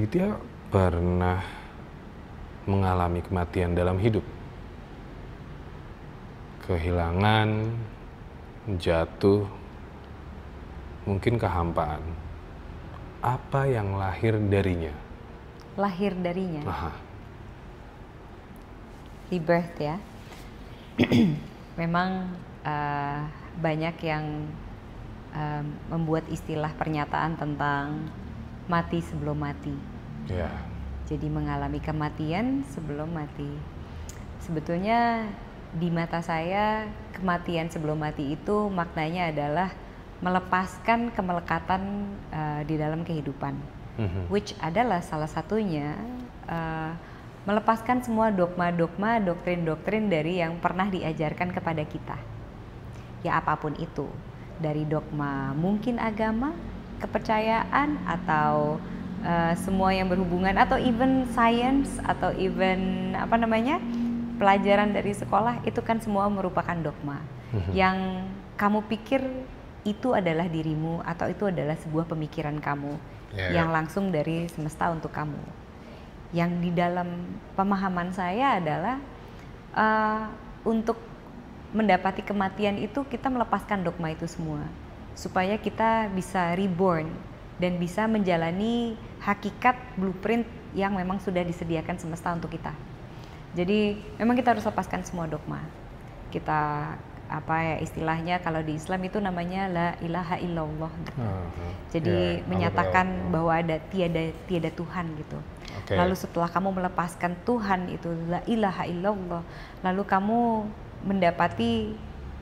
Aditya pernah mengalami kematian dalam hidup? Kehilangan, jatuh, mungkin kehampaan. Apa yang lahir darinya? Lahir darinya? Aha. Rebirth ya. Memang banyak yang membuat istilah pernyataan tentang mati sebelum mati. Ya. Jadi mengalami kematian sebelum mati. Sebetulnya di mata saya kematian sebelum mati itu maknanya adalah melepaskan kemelekatan di dalam kehidupan, which adalah salah satunya melepaskan semua dogma-dogma, doktrin-doktrin dari yang pernah diajarkan kepada kita. Ya apapun itu, dari dogma mungkin agama, kepercayaan, atau semua yang berhubungan, atau even science, atau even pelajaran dari sekolah, itu kan semua merupakan dogma yang kamu pikir itu adalah dirimu, atau itu adalah sebuah pemikiran kamu yang langsung dari semesta untuk kamu. Yang di dalam pemahaman saya adalah untuk mendapati kematian itu kita melepaskan dogma itu semua, supaya kita bisa reborn dan bisa menjalani hakikat blueprint yang memang sudah disediakan semesta untuk kita. Jadi memang kita harus lepaskan semua dogma. Kita istilahnya kalau di Islam itu namanya la ilaha illallah gitu. Jadi menyatakan bahwa ada tiada Tuhan gitu. Lalu setelah kamu melepaskan Tuhan itu la ilaha illallah, lalu kamu mendapati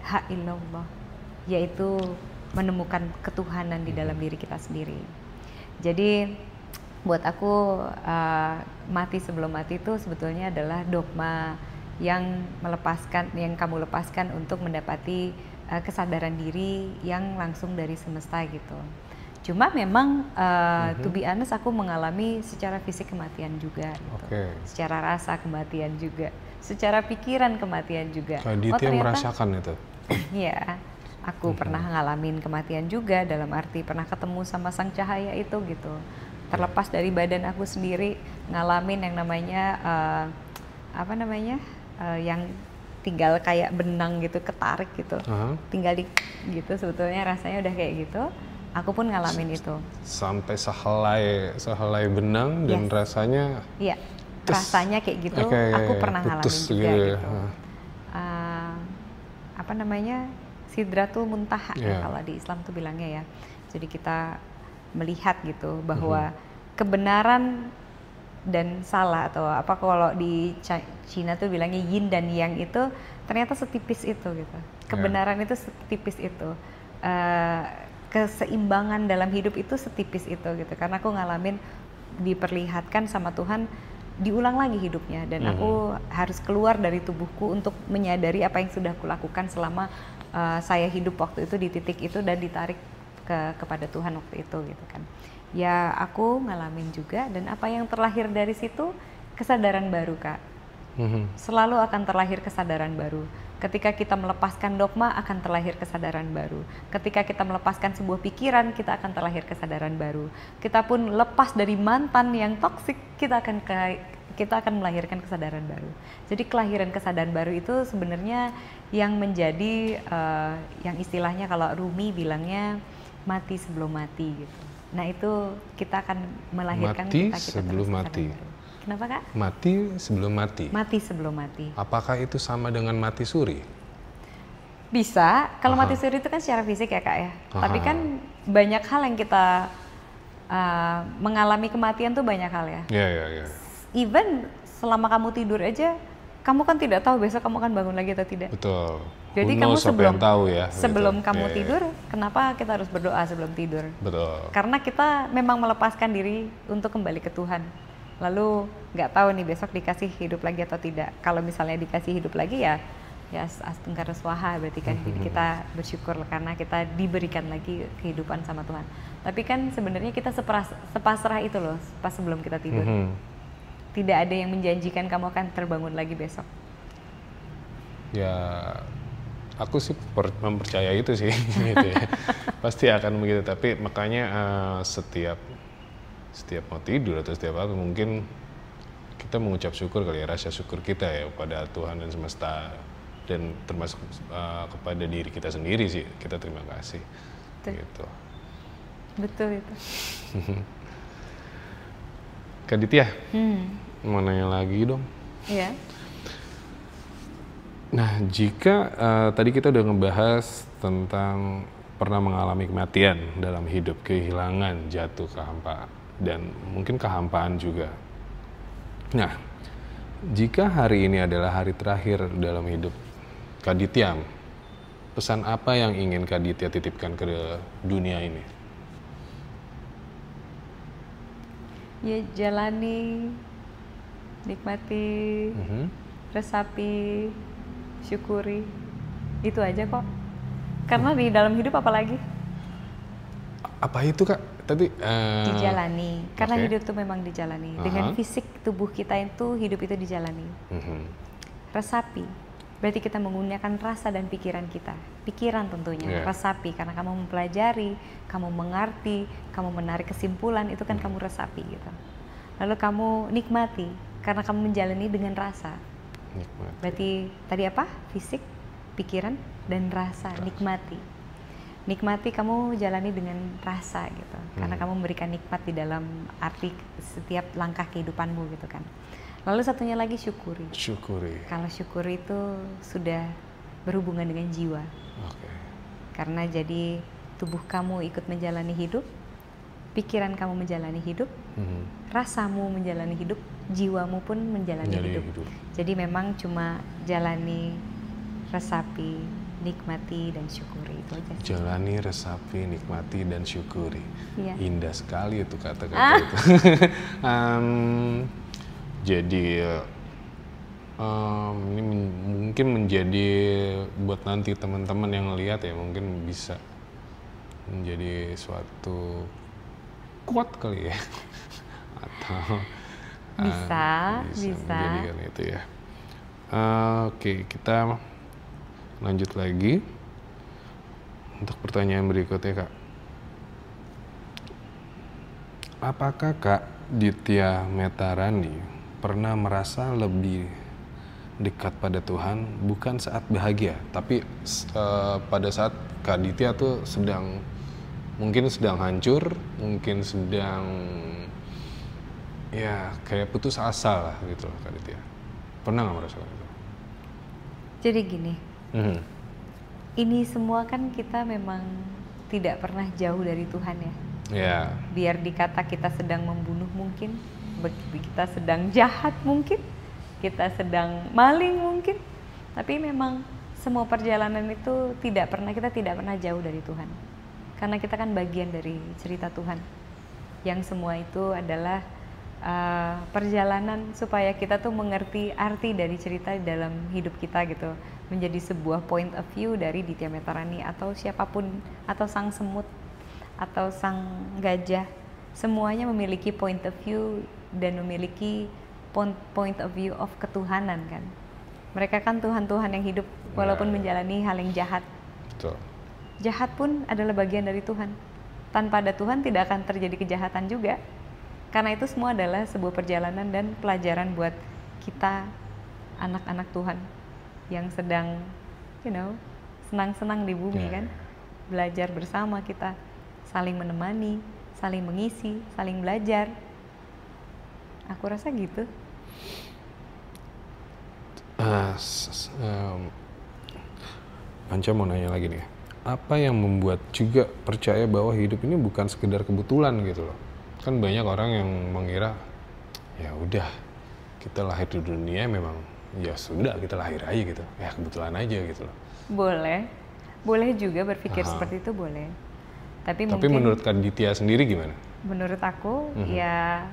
hak illallah, yaitu menemukan ketuhanan di dalam diri kita sendiri. Jadi buat aku mati sebelum mati itu sebetulnya adalah dogma yang kamu lepaskan untuk mendapati kesadaran diri yang langsung dari semesta gitu. Cuma memang to be honest aku mengalami secara fisik kematian juga gitu. Secara rasa kematian juga, secara pikiran kematian juga. Aditya merasakan itu? Iya, aku pernah ngalamin kematian juga, dalam arti pernah ketemu sama sang cahaya itu gitu. Terlepas dari badan aku sendiri ngalamin yang namanya yang tinggal kayak benang gitu, ketarik gitu, tinggal gitu, sebetulnya rasanya udah kayak gitu. Aku pun ngalamin itu. Sampai sehelai benang dan rasanya. Iya, rasanya kayak gitu. Aku pernah ngalamin juga gitu. Sidratul Muntaha kalau di Islam tuh bilangnya ya. Jadi kita melihat gitu bahwa kebenaran dan salah, atau kalau di Cina tuh bilangnya yin dan yang, itu ternyata setipis itu gitu. Kebenaran itu setipis itu. Keseimbangan dalam hidup itu setipis itu gitu. Karena aku ngalamin diperlihatkan sama Tuhan diulang lagi hidupnya, dan aku harus keluar dari tubuhku untuk menyadari apa yang sudah aku lakukan selama saya hidup waktu itu di titik itu dan ditarik kepada Tuhan waktu itu gitu kan. Ya aku ngalamin juga, dan apa yang terlahir dari situ kesadaran baru Kak. Selalu akan terlahir kesadaran baru. Ketika kita melepaskan dogma akan terlahir kesadaran baru. Ketika kita melepaskan sebuah pikiran kita akan terlahir kesadaran baru. Kita pun lepas dari mantan yang toksik, kita akan melahirkan kesadaran baru. Jadi kelahiran kesadaran baru itu sebenarnya yang menjadi yang istilahnya kalau Rumi bilangnya mati sebelum mati gitu. Nah itu kita akan melahirkan mati kita sebelum mati. Baru. Kenapa Kak? Mati sebelum mati. Mati sebelum mati. Apakah itu sama dengan mati suri? Bisa. Kalau mati suri itu kan secara fisik ya Kak ya. Tapi kan banyak hal yang kita mengalami kematian tuh banyak hal ya. Iya. Even selama kamu tidur aja, kamu kan tidak tahu besok kamu akan bangun lagi atau tidak. Betul. Jadi kamu sebelum gitu. kamu tidur, kenapa kita harus berdoa sebelum tidur? Betul. Karena kita memang melepaskan diri untuk kembali ke Tuhan. Lalu nggak tahu nih besok dikasih hidup lagi atau tidak. Kalau misalnya dikasih hidup lagi ya astungkar swaha, berarti kan kita bersyukur karena kita diberikan lagi kehidupan sama Tuhan. Tapi kan sebenarnya kita sepasrah itu loh pas sebelum kita tidur. Tidak ada yang menjanjikan kamu akan terbangun lagi besok. Ya, aku sih mempercayai itu sih, gitu ya. Pasti akan begitu. Tapi makanya setiap mau tidur atau setiap apa mungkin kita mengucap syukur kali ya, rasa syukur kita ya pada Tuhan dan semesta, dan termasuk kepada diri kita sendiri sih, kita terima kasih. Betul. Gitu. Betul itu. Kak Ditya, mau nanya lagi dong. Iya. Nah, jika tadi kita udah ngebahas tentang pernah mengalami kematian dalam hidup, kehilangan, jatuh kehampaan, dan mungkin kehampaan juga. Nah, jika hari ini adalah hari terakhir dalam hidup Kak Ditya, pesan apa yang ingin Kak Ditya titipkan ke dunia ini? Ya jalani, nikmati, resapi, syukuri, itu aja kok. Karena di dalam hidup apalagi? Apa itu Kak? Tadi Dijalani, karena oke. hidup itu memang dijalani. Dengan fisik tubuh kita itu, hidup itu dijalani. Resapi, berarti kita menggunakan rasa dan pikiran kita. Pikiran tentunya, resapi, karena kamu mempelajari, kamu mengerti, kamu menarik kesimpulan, itu kan kamu resapi gitu. Lalu kamu nikmati, karena kamu menjalani dengan rasa. Nikmati. Berarti tadi apa? Fisik, pikiran, dan rasa. Nikmati. Nikmati, kamu jalani dengan rasa gitu. Karena kamu memberikan nikmat di dalam arti setiap langkah kehidupanmu gitu kan. Lalu satunya lagi syukuri. Syukuri. Kalau syukuri itu sudah berhubungan dengan jiwa. Oke. Karena jadi tubuh kamu ikut menjalani hidup, pikiran kamu menjalani hidup, rasamu menjalani hidup, jiwamu pun menjalani hidup. Jadi memang cuma jalani, resapi, nikmati, dan syukuri, itu aja sih. Jalani, resapi, nikmati, dan syukuri. Iya. Indah sekali itu kata-kata itu. Jadi ini mungkin menjadi buat nanti teman-teman yang lihat ya, mungkin bisa menjadi suatu quote kali ya. Atau Bisa. menjadikan itu ya. Oke, kita lanjut lagi untuk pertanyaan berikutnya Kak. Apakah Kak Ditya Metarani pernah merasa lebih dekat pada Tuhan bukan saat bahagia, tapi pada saat Kak Ditya tuh mungkin sedang hancur, mungkin sedang ya kayak putus asa lah gitu loh Kak Ditya. Pernah nggak merasakan itu? Jadi gini, ini semua kan kita memang tidak pernah jauh dari Tuhan ya. Ya. Biar dikata kita sedang membunuh mungkin, kita sedang jahat mungkin, kita sedang maling mungkin, tapi memang semua perjalanan itu kita tidak pernah jauh dari Tuhan. Karena kita kan bagian dari cerita Tuhan. Yang semua itu adalah perjalanan supaya kita tuh mengerti arti dari cerita dalam hidup kita gitu, menjadi sebuah point of view dari Ditya Metarani atau siapapun, atau sang semut atau sang gajah, semuanya memiliki point of view dan memiliki point of view of ketuhanan kan. Mereka kan Tuhan-Tuhan yang hidup walaupun menjalani hal yang jahat. Betul. Jahat pun adalah bagian dari Tuhan. Tanpa ada Tuhan tidak akan terjadi kejahatan juga. Karena itu semua adalah sebuah perjalanan dan pelajaran buat kita anak-anak Tuhan yang sedang senang-senang di bumi kan. Belajar bersama kita, saling menemani, saling mengisi, saling belajar. Aku rasa gitu. Panca mau nanya lagi nih, apa yang membuat juga percaya bahwa hidup ini bukan sekedar kebetulan gitu loh? Kan banyak orang yang mengira ya udah kita lahir di dunia memang ya sudah kita lahir aja gitu, ya kebetulan aja gitu loh. Boleh juga berpikir seperti itu boleh. Tapi mungkin menurut Kak Ditya sendiri gimana? Menurut aku ya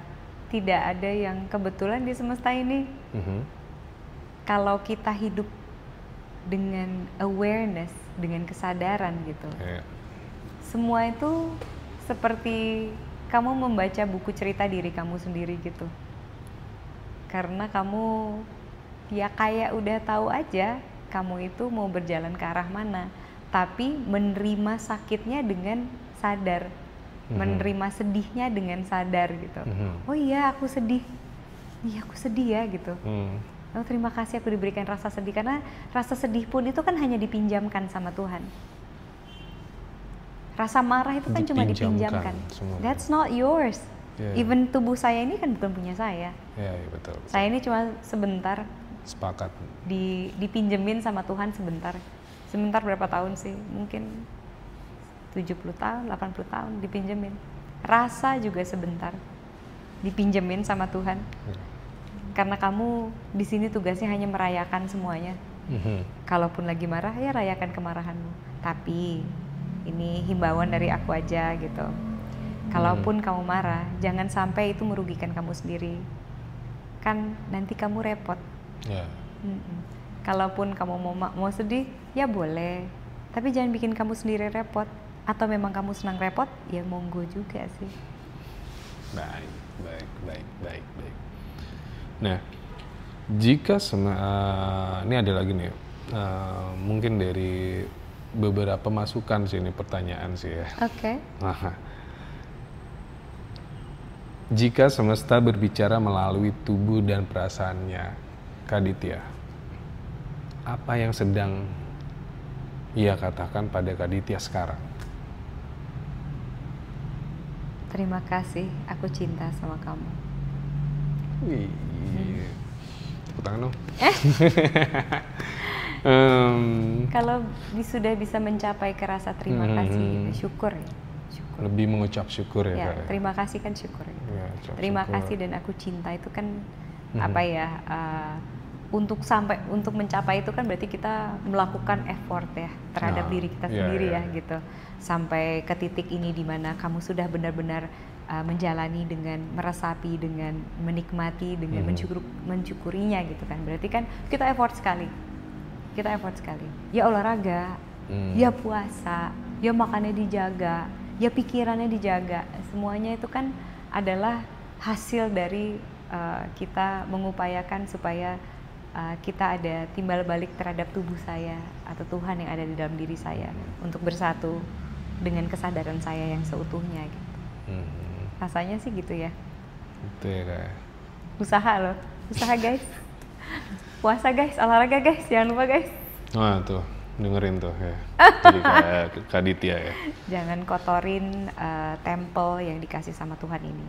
tidak ada yang kebetulan di semesta ini. Kalau kita hidup dengan awareness, dengan kesadaran gitu. Semua itu seperti kamu membaca buku cerita diri kamu sendiri gitu. Karena kamu ya kayak udah tahu aja kamu itu mau berjalan ke arah mana, tapi menerima sakitnya dengan sadar. menerima sedihnya dengan sadar gitu. Oh iya aku sedih, iya aku sedih ya gitu. Oh terima kasih aku diberikan rasa sedih, karena rasa sedih pun itu kan hanya dipinjamkan sama Tuhan. Rasa marah itu kan cuma dipinjamkan. That's not yours. Even tubuh saya ini kan bukan punya saya. Betul. Saya ini cuma sebentar. Sepakat. Dipinjemin sama Tuhan sebentar. Sebentar berapa tahun sih? Mungkin 70 tahun, 80 tahun dipinjemin. Rasa juga sebentar. Dipinjemin sama Tuhan. Karena kamu di sini tugasnya hanya merayakan semuanya. Kalaupun lagi marah, ya rayakan kemarahanmu. Tapi ini himbauan dari aku aja gitu. Kalaupun kamu marah, jangan sampai itu merugikan kamu sendiri. Kan nanti kamu repot. Kalaupun kamu mau sedih, ya boleh. Tapi jangan bikin kamu sendiri repot. Atau memang kamu senang repot, ya monggo juga sih. Baik. Nah, jika ini ada lagi nih, mungkin dari beberapa masukan sih, ini pertanyaan sih ya. Oke. Jika semesta berbicara melalui tubuh dan perasaannya, Kak Ditya, apa yang sedang ia katakan pada Kak Ditya sekarang? Terima kasih, aku cinta sama kamu. Tepuk tangan dong. Kalau sudah bisa mencapai ke rasa terima kasih, syukur ya. Syukur. Lebih mengucap syukur ya, Kak. Terima kasih kan syukur ya. Terima syukur. Kasih dan aku cinta itu kan apa ya? Untuk mencapai itu kan berarti kita melakukan effort ya terhadap diri kita sendiri ya gitu. Sampai ke titik ini di mana kamu sudah benar-benar menjalani dengan meresapi, dengan menikmati, dengan mencukurinya gitu kan. Berarti kan kita effort sekali. Ya olahraga, ya puasa, ya makannya dijaga, ya pikirannya dijaga. Semuanya itu kan adalah hasil dari kita mengupayakan supaya kita ada timbal balik terhadap tubuh saya atau Tuhan yang ada di dalam diri saya untuk bersatu dengan kesadaran saya yang seutuhnya gitu. Rasanya sih gitu ya. Itu ya Kak. Usaha guys. Puasa guys, olahraga guys, jangan lupa guys. Wah tuh, dengerin tuh ya. Jadi Kak Ditya ya. Jangan kotorin tempel yang dikasih sama Tuhan ini.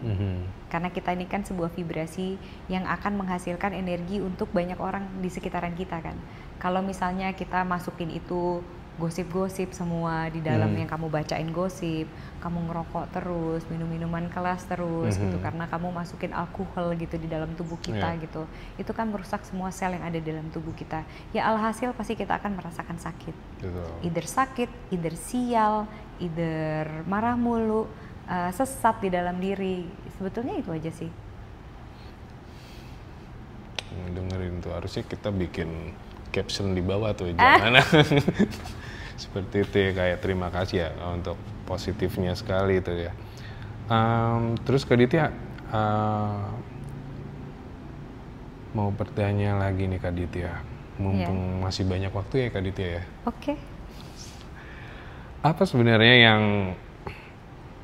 Karena kita ini kan sebuah vibrasi yang akan menghasilkan energi untuk banyak orang di sekitaran kita kan. Kalau misalnya kita masukin itu gosip-gosip semua di dalam yang kamu bacain gosip, kamu ngerokok terus, minum minuman keras terus gitu, karena kamu masukin alkohol gitu di dalam tubuh kita gitu, itu kan merusak semua sel yang ada di dalam tubuh kita. Ya alhasil pasti kita akan merasakan sakit. Either sakit, either sial, either marah mulu, sesat di dalam diri. Sebetulnya itu aja sih. Dengerin tuh, harusnya kita bikin caption di bawah tuh, jangan seperti itu ya, kayak terima kasih ya untuk positifnya sekali itu ya. Terus Kak Ditya mau bertanya lagi nih Kak Ditya, mumpung masih banyak waktu ya Kak Ditya ya. Oke. Apa sebenarnya yang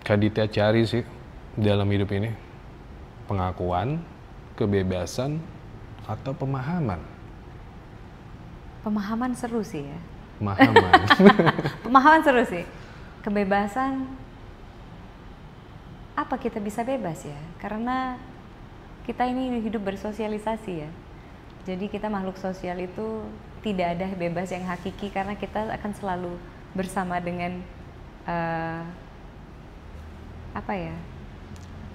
Kak Ditya cari sih dalam hidup ini? Pengakuan, kebebasan, atau pemahaman? Pemahaman seru sih ya. Pemahaman seru sih. Kebebasan, apa kita bisa bebas ya? Karena kita ini hidup bersosialisasi ya. Jadi kita makhluk sosial itu tidak ada bebas yang hakiki, karena kita akan selalu bersama dengan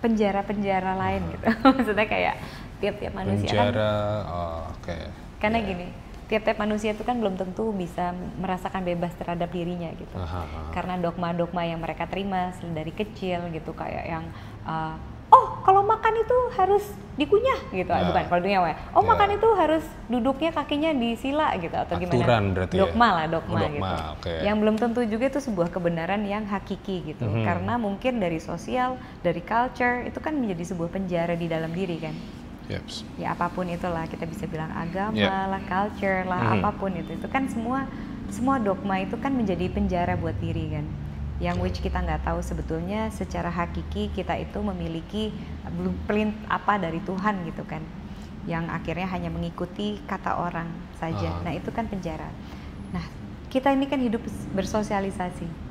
penjara-penjara lain gitu. Maksudnya kayak tiap-tiap manusia penjara, karena gini, tiap-tiap manusia itu kan belum tentu bisa merasakan bebas terhadap dirinya gitu. Karena dogma-dogma yang mereka terima dari kecil gitu, kayak yang kalau makan itu harus dikunyah gitu, bukan kalau dunia makan itu harus duduknya kakinya di sila gitu, atau gimana? Aturan berarti dogma gitu. Okay. Yang belum tentu juga itu sebuah kebenaran yang hakiki gitu. Karena mungkin dari sosial, dari culture itu kan menjadi sebuah penjara di dalam diri kan. Ya apapun itulah, kita bisa bilang agama lah, culture lah, apapun itu kan semua dogma itu kan menjadi penjara buat diri kan. yang which kita nggak tahu sebetulnya secara hakiki kita itu memiliki blueprint apa dari Tuhan gitu kan, yang akhirnya hanya mengikuti kata orang saja. Nah itu kan penjara. Nah kita ini kan hidup bersosialisasi.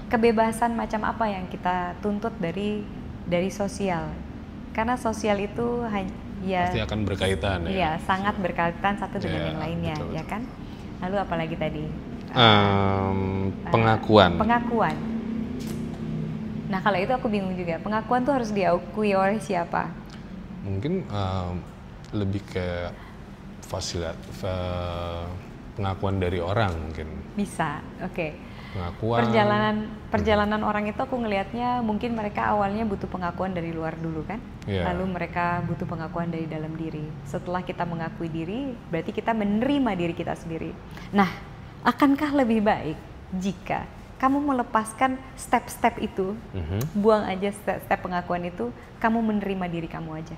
Kebebasan macam apa yang kita tuntut dari sosial? Karena sosial itu pasti akan berkaitan ya. Iya, sangat berkaitan satu dengan yang lainnya, betul. Ya kan? Lalu apalagi tadi? Pengakuan. Nah kalau itu aku bingung juga. Pengakuan tuh harus diakui oleh siapa? Mungkin lebih ke pengakuan dari orang mungkin. Bisa, oke. Pengakuan. Perjalanan orang itu aku ngelihatnya mungkin mereka awalnya butuh pengakuan dari luar dulu kan, lalu mereka butuh pengakuan dari dalam diri. Setelah kita mengakui diri, berarti kita menerima diri kita sendiri. Nah, akankah lebih baik jika kamu melepaskan step-step itu, buang aja step pengakuan itu, kamu menerima diri kamu aja.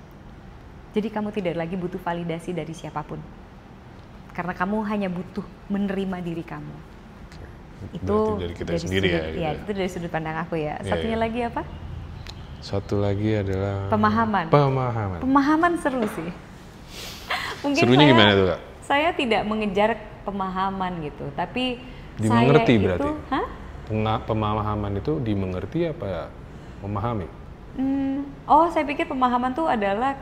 Jadi kamu tidak lagi butuh validasi dari siapapun, karena kamu hanya butuh menerima diri kamu. Itu dari kita sendiri sudut, ya, itu dari sudut pandang aku ya. Satunya lagi apa? Satu lagi adalah pemahaman seru sih. Mungkin serunya gimana tuh Kak? Saya tidak mengejar pemahaman gitu, tapi dimengerti saya berarti? Itu, pemahaman itu dimengerti apa memahami? Saya pikir pemahaman tuh adalah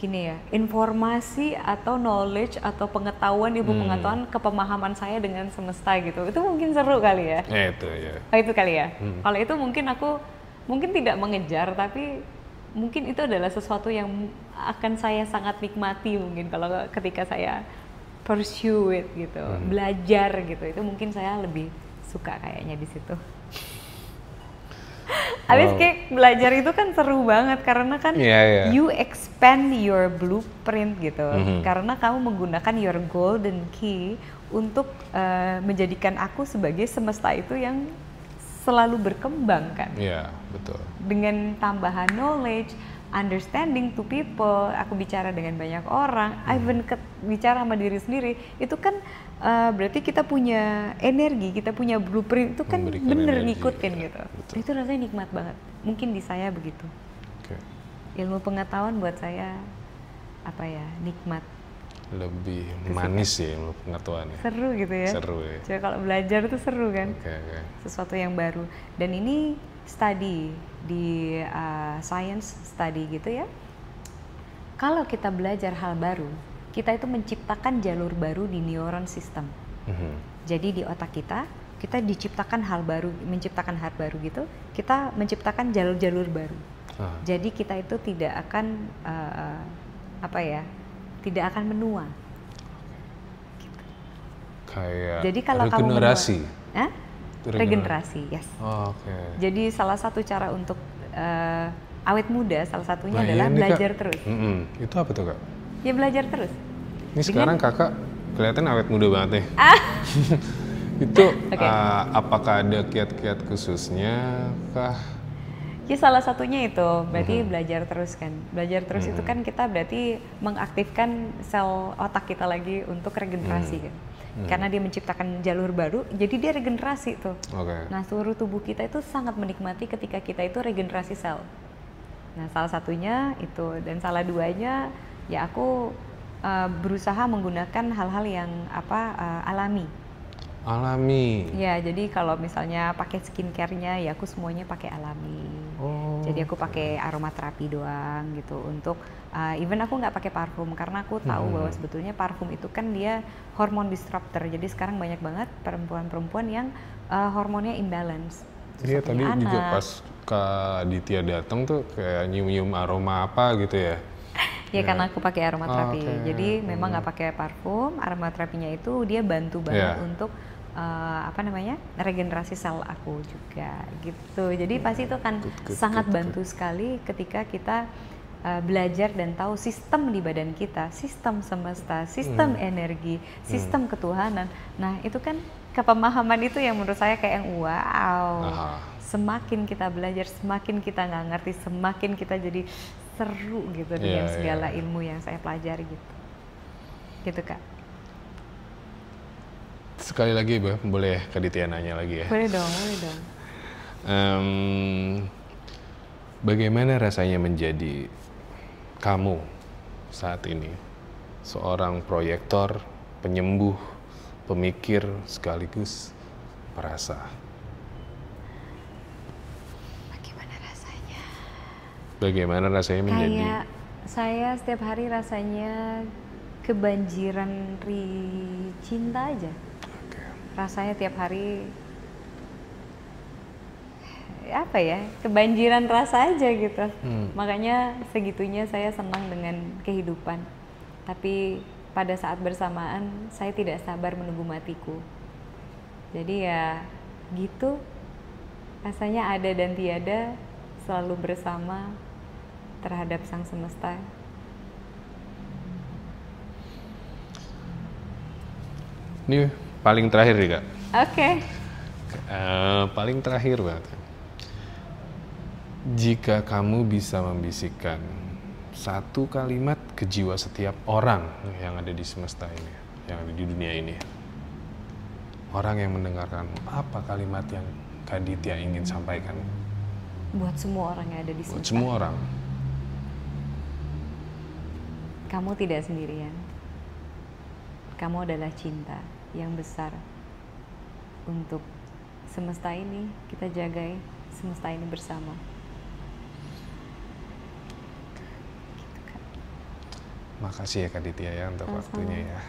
gini ya, informasi atau knowledge atau pengetahuan, pengetahuan kepemahaman saya dengan semesta gitu. Itu mungkin seru kali ya. Itu ya. Oh itu kali ya. Kalau itu mungkin aku tidak mengejar, tapi mungkin itu adalah sesuatu yang akan saya sangat nikmati mungkin kalau ketika saya pursue it gitu, belajar gitu. Itu mungkin saya lebih suka kayaknya di situ. Habis kayak belajar itu kan seru banget karena kan you expand your blueprint gitu. Karena kamu menggunakan your golden key untuk menjadikan aku sebagai semesta itu yang selalu berkembang kan. Iya, betul. Dengan tambahan knowledge, understanding to people, aku bicara dengan banyak orang, even bicara sama diri sendiri, itu kan berarti kita punya energi, kita punya blueprint, itu kan bener ngikutin gitu. Itu rasanya nikmat banget. Mungkin di saya begitu. Ilmu pengetahuan buat saya nikmat. Lebih manis ya ilmu pengetahuannya. Seru gitu ya. Seru ya. Coba kalau belajar tuh seru kan. Sesuatu yang baru. Dan ini study di science study gitu ya. Kalau kita belajar hal baru, kita itu menciptakan jalur baru di neuron system. Jadi di otak kita diciptakan hal baru, menciptakan hal baru gitu. Kita menciptakan jalur-jalur baru. Jadi kita itu tidak akan tidak akan menua. Gitu. Kayak jadi kalau regenerasi. Regenerasi, yes. Jadi salah satu cara untuk awet muda, salah satunya adalah belajar terus. Itu apa tuh Kak? Ya belajar terus. Ini sekarang Kakak kelihatan awet muda banget nih. Itu apakah ada kiat-kiat khususnya kah? Ya salah satunya itu berarti belajar terus kan. Belajar terus itu kan kita berarti mengaktifkan sel otak kita lagi untuk regenerasi kan. Karena dia menciptakan jalur baru, jadi dia regenerasi tuh. Nah seluruh tubuh kita itu sangat menikmati ketika kita itu regenerasi sel. Nah salah satunya itu, dan salah duanya ya aku berusaha menggunakan hal-hal yang alami. Ya jadi kalau misalnya pakai skincare-nya ya aku semuanya pakai alami. Jadi aku pakai aromaterapi doang gitu untuk even aku nggak pakai parfum karena aku tahu bahwa sebetulnya parfum itu kan dia hormon disruptor. Jadi sekarang banyak banget perempuan-perempuan yang hormonnya imbalance. Iya tadi juga pas Kak Aditya datang tuh kayak nyium-nyium aroma apa gitu ya. Ya karena aku pakai aromaterapi. Jadi memang nggak pakai parfum. Aromaterapinya itu dia bantu banget untuk regenerasi sel aku juga gitu. Jadi pasti itu akan sangat bantu sekali ketika kita belajar dan tahu sistem di badan kita, sistem semesta, sistem energi, sistem ketuhanan. Nah itu kan kepemahaman itu yang menurut saya kayak yang wow. Semakin kita belajar, semakin kita nggak ngerti, semakin kita jadi seru gitu dengan segala ilmu yang saya pelajari gitu. Gitu Kak. Sekali lagi, boleh Kak Ditya nanya lagi ya? Boleh dong, boleh dong. Bagaimana rasanya menjadi kamu saat ini? Seorang proyektor, penyembuh, pemikir, sekaligus perasa. Bagaimana rasanya? Bagaimana rasanya menjadi... Kayak saya setiap hari rasanya kebanjiran cinta aja. Oke. Rasanya tiap hari apa ya, kebanjiran rasa aja gitu. Makanya segitunya saya senang dengan kehidupan. Tapi pada saat bersamaan saya tidak sabar menunggu matiku. Jadi ya gitu, rasanya ada dan tiada, selalu bersama terhadap sang semesta. Ini paling terakhir nih Kak. Oke. Paling terakhir banget. Jika kamu bisa membisikkan satu kalimat ke jiwa setiap orang yang ada di semesta ini, yang ada di dunia ini, orang yang mendengarkan, apa kalimat yang Kak Ditya ingin sampaikan? Buat semua orang yang ada di Buat semesta. semua orang. Kamu tidak sendirian. Kamu adalah cinta yang besar untuk semesta ini. Kita jagai semesta ini bersama. Makasih ya Kak Ditya ya untuk waktunya ya.